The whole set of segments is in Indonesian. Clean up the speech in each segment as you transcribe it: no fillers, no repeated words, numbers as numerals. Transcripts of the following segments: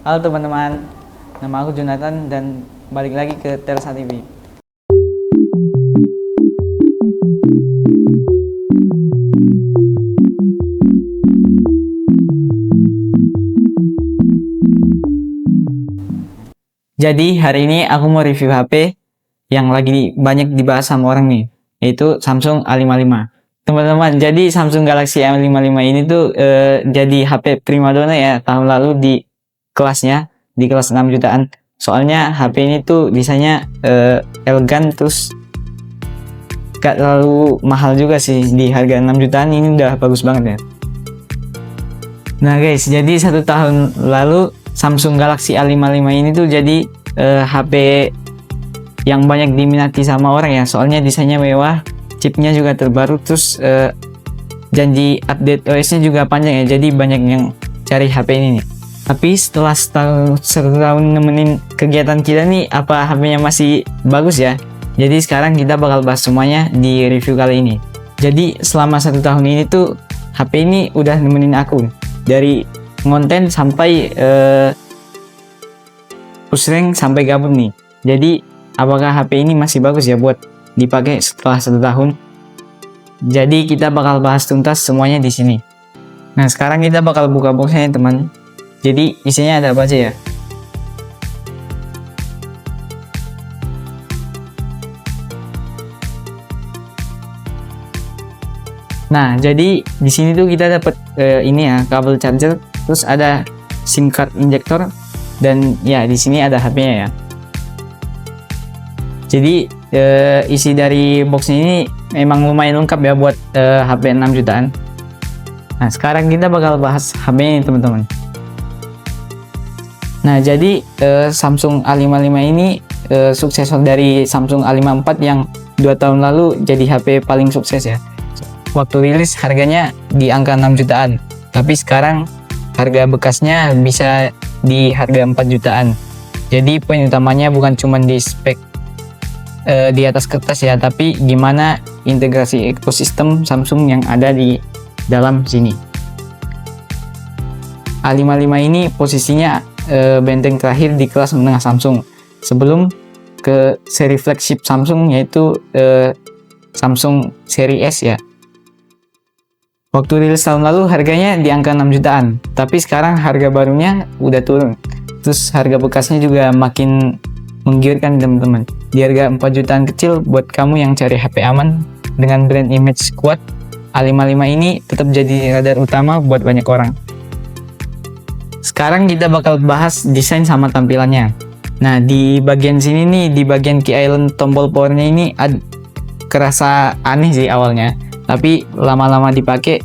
Halo teman-teman, nama aku Jonathan dan balik lagi ke Telsa TV. Jadi hari ini aku mau review HP yang lagi banyak dibahas sama orang nih, yaitu Samsung A55. Teman-teman, jadi Samsung Galaxy A55 ini tuh jadi HP primadona ya tahun lalu di kelasnya, di kelas 6 jutaan. Soalnya HP ini tuh desainnya elegan, terus gak terlalu mahal juga sih. Di harga 6 jutaan ini udah bagus banget ya. Nah guys, jadi 1 tahun lalu Samsung Galaxy A55 ini tuh jadi HP yang banyak diminati sama orang ya. Soalnya desainnya mewah, chipnya juga terbaru, terus janji update OS-nya juga panjang ya. Jadi banyak yang cari HP ini nih. Tapi setelah 1 tahun nemenin kegiatan kita nih, apa HP-nya masih bagus ya? Jadi sekarang kita bakal bahas semuanya di review kali ini. Jadi selama 1 tahun ini tuh HP ini udah nemenin aku dari konten sampai push rank sampai gabut nih. Jadi apakah HP ini masih bagus ya buat dipakai setelah 1 tahun? Jadi kita bakal bahas tuntas semuanya di sini. Nah sekarang kita bakal buka boxnya ya teman. Jadi isinya ada apa aja ya? Nah, jadi di sini tuh kita dapat ini ya, kabel charger, terus ada SIM card injector, dan ya di sini ada HP-nya ya. Jadi isi dari boxnya ini memang lumayan lengkap ya buat HP 6 jutaan. Nah, sekarang kita bakal bahas HP-nya nih teman-teman. Nah, jadi Samsung A55 ini suksesor dari Samsung A54 yang 2 tahun lalu jadi HP paling sukses ya. Waktu rilis harganya di angka 6 jutaan, tapi sekarang harga bekasnya bisa di harga 4 jutaan. Jadi poin utamanya bukan cuma di spek di atas kertas ya, tapi gimana integrasi ekosistem Samsung yang ada di dalam sini. A55 ini posisinya benteng terakhir di kelas menengah Samsung sebelum ke seri flagship Samsung, yaitu Samsung seri S ya. Waktu rilis tahun lalu harganya di angka 6 jutaan, tapi sekarang harga barunya udah turun. Terus harga bekasnya juga makin menggiurkan teman-teman. Di harga 4 jutaan kecil buat kamu yang cari HP aman dengan brand image kuat, A55 ini tetap jadi radar utama buat banyak orang. Sekarang kita bakal bahas desain sama tampilannya. Nah, di bagian sini nih, di bagian key island tombol powernya ini kerasa aneh sih awalnya. Tapi lama-lama dipakai,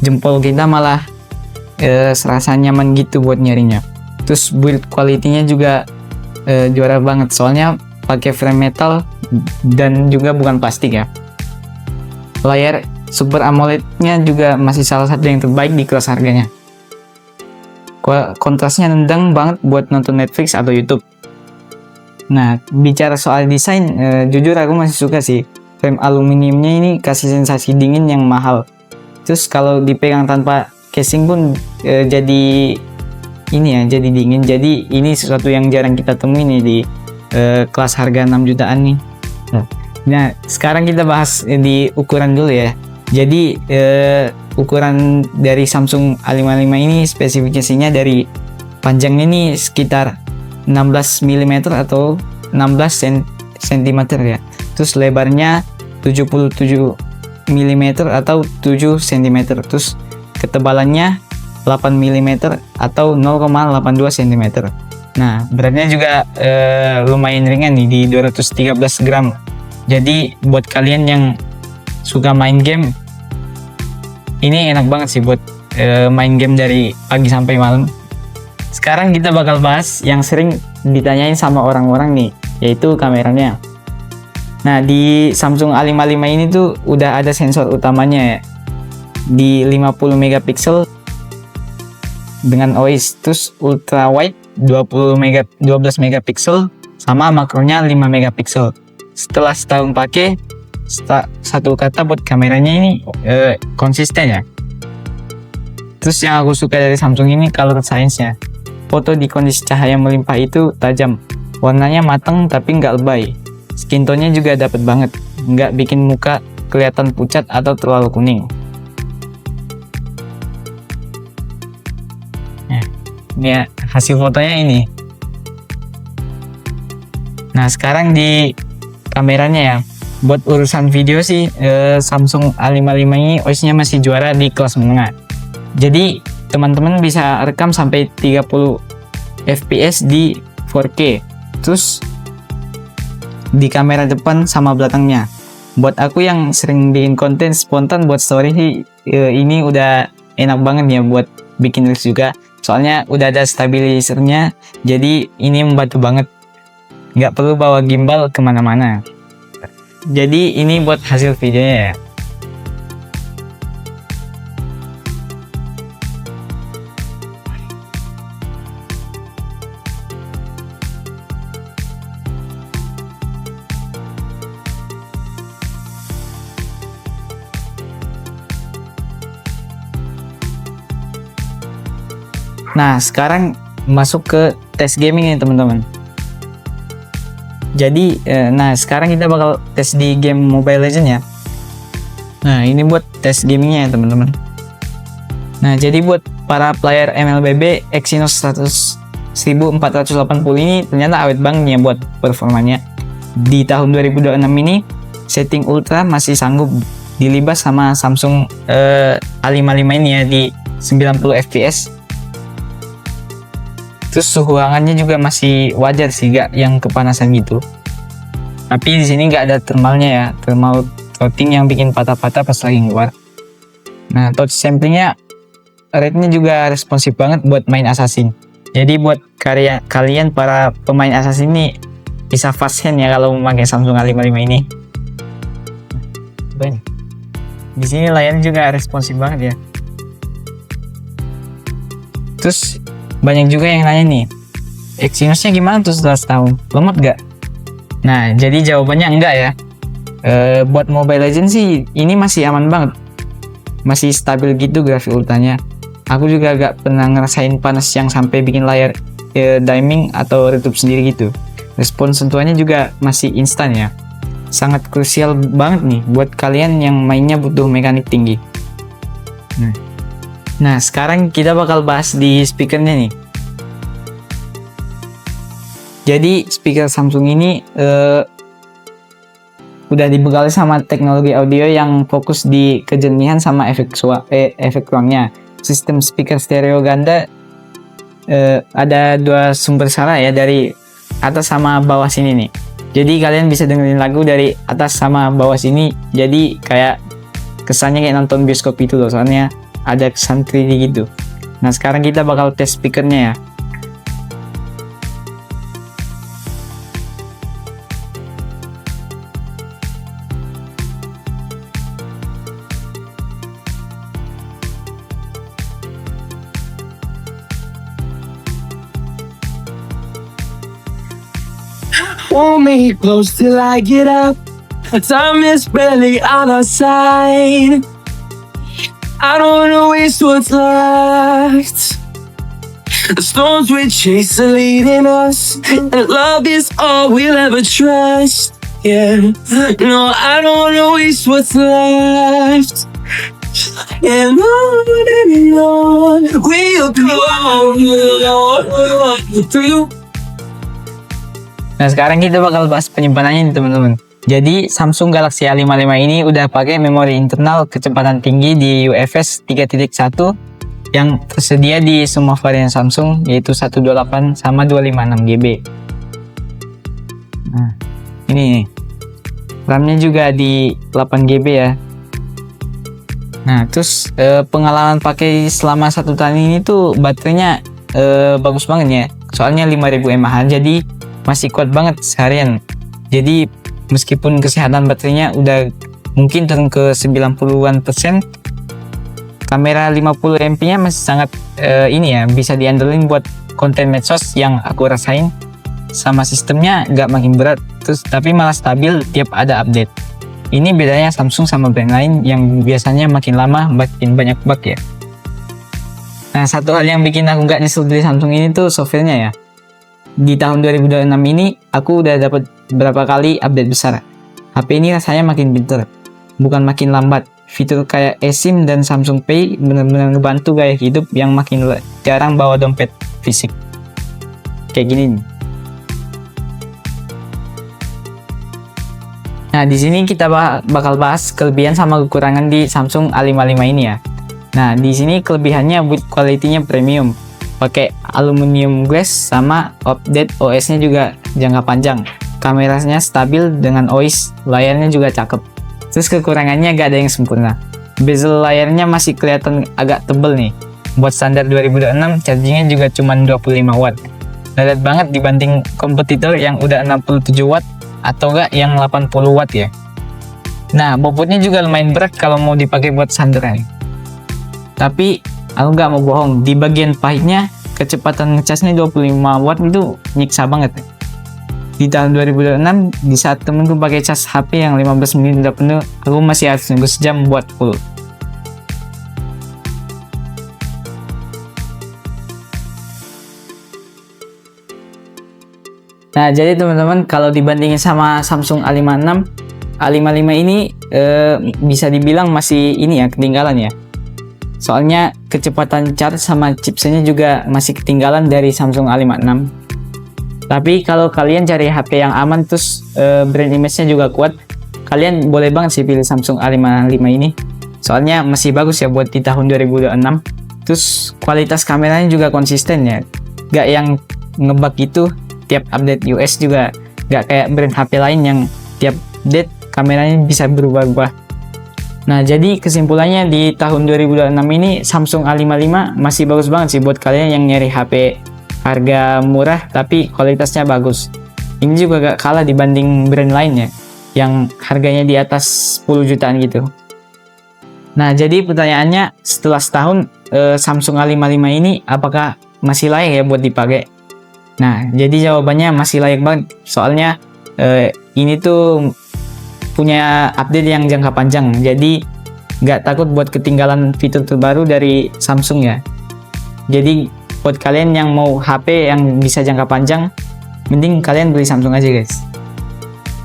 jempol kita malah serasa nyaman gitu buat nyarinya. Terus build quality-nya juga juara banget, soalnya pakai frame metal dan juga bukan plastik ya. Layar Super AMOLED-nya juga masih salah satu yang terbaik di kelas harganya. Kontrasnya nendang banget buat nonton Netflix atau YouTube. Nah, bicara soal desain, jujur aku masih suka sih. Frame aluminiumnya ini kasih sensasi dingin yang mahal. Terus kalau dipegang tanpa casing pun jadi ini ya, jadi dingin. Jadi ini sesuatu yang jarang kita temui nih di kelas harga 6 jutaan nih. Nah, sekarang kita bahas di ukuran dulu ya. Jadi ukuran dari Samsung A55 ini spesifikasinya dari panjangnya ini sekitar 16 mm atau 16 cm ya. Terus lebarnya 77 mm atau 7 cm. Terus ketebalannya 8 mm atau 0,82 cm. Nah, beratnya juga lumayan ringan nih di 213 gram. Jadi buat kalian yang suka main game, ini enak banget sih buat main game dari pagi sampai malam. Sekarang kita bakal bahas yang sering ditanyain sama orang-orang nih, yaitu kameranya. Nah, di Samsung A55 ini tuh udah ada sensor utamanya ya, di 50 megapiksel dengan OIS, terus ultra wide 12 megapiksel sama makronya 5 megapiksel. Setelah setahun pakai, satu kata buat kameranya ini konsisten ya. Terus yang aku suka dari Samsung ini color science-nya. foto di kondisi cahaya melimpah itu tajam. Warnanya matang tapi nggak lebay. Skin tone-nya juga dapet banget, nggak bikin muka kelihatan pucat atau terlalu kuning. Nah, ini ya hasil fotonya ini. Nah, sekarang di kameranya ya. Buat urusan video sih Samsung A55 ini OIS-nya masih juara di kelas menengah. Jadi teman-teman bisa rekam sampai 30 fps di 4K. Terus di kamera depan sama belakangnya. Buat aku yang sering bikin konten spontan buat story sih ini udah enak banget ya buat bikin reels juga. Soalnya udah ada stabilizernya, jadi ini membantu banget. Nggak perlu bawa gimbal kemana-mana. Jadi ini buat hasil videonya ya. Nah, sekarang masuk ke tes gaming nih teman-teman. Jadi, nah sekarang kita bakal tes di game Mobile Legends ya. Nah, ini buat tes gamingnya ya teman-teman. Nah, jadi buat para player MLBB Exynos 1480 ini ternyata awet banget ya buat performanya. Di tahun 2026 ini, setting ultra masih sanggup dilibas sama Samsung A55 ini ya di 90 fps. Terus suhu hangatnya juga masih wajar sih, gak yang kepanasan gitu. Tapi di sini gak ada thermalnya ya, thermal throttling yang bikin patah-patah pas lagi keluar. Nah, touch samplingnya rate-nya juga responsif banget buat main Assassin. Jadi buat kalian para pemain Assassin ini bisa fast hand ya kalau memakai Samsung A55 ini. Di sini layarnya juga responsif banget ya. Terus banyak juga yang nanya nih, Exynosnya gimana tuh setelah setahun? Lemot gak? Nah, jadi jawabannya enggak ya. Buat Mobile Legends sih ini masih aman banget. Masih stabil gitu grafik ultranya. Aku juga gak pernah ngerasain panas yang sampai bikin layar dimming atau redup sendiri gitu. Respon sentuhannya juga masih instan ya. Sangat krusial banget nih buat kalian yang mainnya butuh mekanik tinggi. Nah, sekarang kita bakal bahas di speakernya nih. Jadi speaker Samsung ini udah dibekali sama teknologi audio yang fokus di kejernihan sama efek ruangnya. Sistem speaker stereo ganda ada dua sumber suara ya, dari atas sama bawah sini nih. Jadi kalian bisa dengerin lagu dari atas sama bawah sini. Jadi kayak kesannya kayak nonton bioskop itu loh, soalnya ada kesan 3D gitu. Nah, sekarang kita bakal tes speakernya ya. Hold me close till I get up. Time is barely on our side. I don't wanna waste what's left. The storms we chase are leading us, and love is all we'll ever trust. Yeah, no, I don't wanna waste what's left. And on we'll go through. Nah, sekarang kita bakal bahas penyimpanannya nih teman-teman. Jadi Samsung Galaxy A55 ini udah pakai memori internal kecepatan tinggi di UFS 3.1 yang tersedia di semua varian Samsung, yaitu 128 sama 256 GB. Nah, ini nih. RAM-nya juga di 8 GB ya. Nah, terus pengalaman pakai selama 1 tahun ini tuh baterainya bagus banget ya. Soalnya 5000 mAh, jadi masih kuat banget seharian. Jadi meskipun kesehatan baterainya udah mungkin turun ke 90-an%, kamera 50 MP nya masih sangat ini ya, bisa diandelin buat konten medsos yang aku rasain. Sama sistemnya nggak makin berat, terus tapi malah stabil tiap ada update. Ini bedanya Samsung sama brand lain yang biasanya makin lama makin banyak bug ya. Nah, satu hal yang bikin aku nggak nyesel beli Samsung ini tuh softwarenya ya. Di tahun 2026 ini, aku udah dapat berapa kali update besar. HP ini rasanya makin pinter, bukan makin lambat. Fitur kayak eSIM dan Samsung Pay benar-benar ngebantu gaya hidup yang makin jarang bawa dompet fisik. Kayak gini nih. Nah, di sini kita bakal bahas kelebihan sama kekurangan di Samsung A55 ini ya. Nah, di sini kelebihannya build quality-nya premium, pakai aluminium glass, sama update OS-nya juga jangka panjang. Kameranya stabil dengan OIS, layarnya juga cakep. Terus kekurangannya gak ada yang sempurna. Bezel layarnya masih kelihatan agak tebel nih. Buat standar 2026, chargingnya juga cuma 25 watt. Dadat banget dibanding kompetitor yang udah 67 watt atau enggak yang 80 watt ya. Nah, bobotnya juga lumayan berat kalau mau dipakai buat sandaran. Tapi aku nggak mau bohong, di bagian pahitnya kecepatan ngecasnya 25 watt itu nyiksa banget. Di tahun 2026, di saat temenku pakai cas HP yang 15 menit udah penuh, aku masih harus nunggu sejam buat full. Nah, jadi teman-teman, kalau dibandingin sama Samsung A56, A55 ini bisa dibilang masih ini ya, ketinggalan ya. Soalnya kecepatan charge sama chipsetnya juga masih ketinggalan dari Samsung A56. Tapi kalau kalian cari HP yang aman terus brand image-nya juga kuat, kalian boleh banget sih pilih Samsung A55 ini. Soalnya masih bagus ya buat di tahun 2026. Terus kualitas kameranya juga konsisten ya. Gak yang ngebug gitu. Tiap update US juga gak kayak brand HP lain yang tiap update kameranya bisa berubah-ubah. Nah, jadi kesimpulannya di tahun 2026 ini Samsung A55 masih bagus banget sih buat kalian yang nyari HP harga murah tapi kualitasnya bagus. Ini juga gak kalah dibanding brand lainnya yang harganya di atas 10 jutaan gitu. Nah, jadi pertanyaannya, setelah setahun Samsung A55 ini apakah masih layak ya buat dipakai? Nah, jadi jawabannya masih layak banget. Soalnya ini tuh punya update yang jangka panjang. Jadi nggak takut buat ketinggalan fitur terbaru dari Samsung ya. Jadi buat kalian yang mau HP yang bisa jangka panjang, mending kalian beli Samsung aja guys.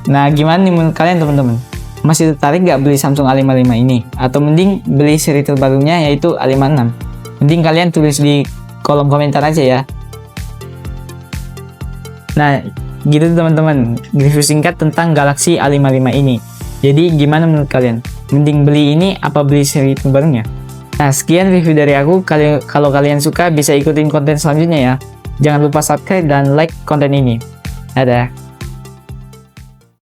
Nah, gimana nih menurut kalian teman-teman? Masih tertarik nggak beli Samsung A55 ini? Atau mending beli seri terbarunya yaitu A56? Mending kalian tulis di kolom komentar aja ya. Nah, gitu teman-teman, review singkat tentang Galaxy A55 ini. Jadi gimana menurut kalian? Mending beli ini apa beli seri terbarunya? Nah, sekian review dari aku. Kalau kalian suka bisa ikutin konten selanjutnya ya. Jangan lupa subscribe dan like konten ini. Dadah.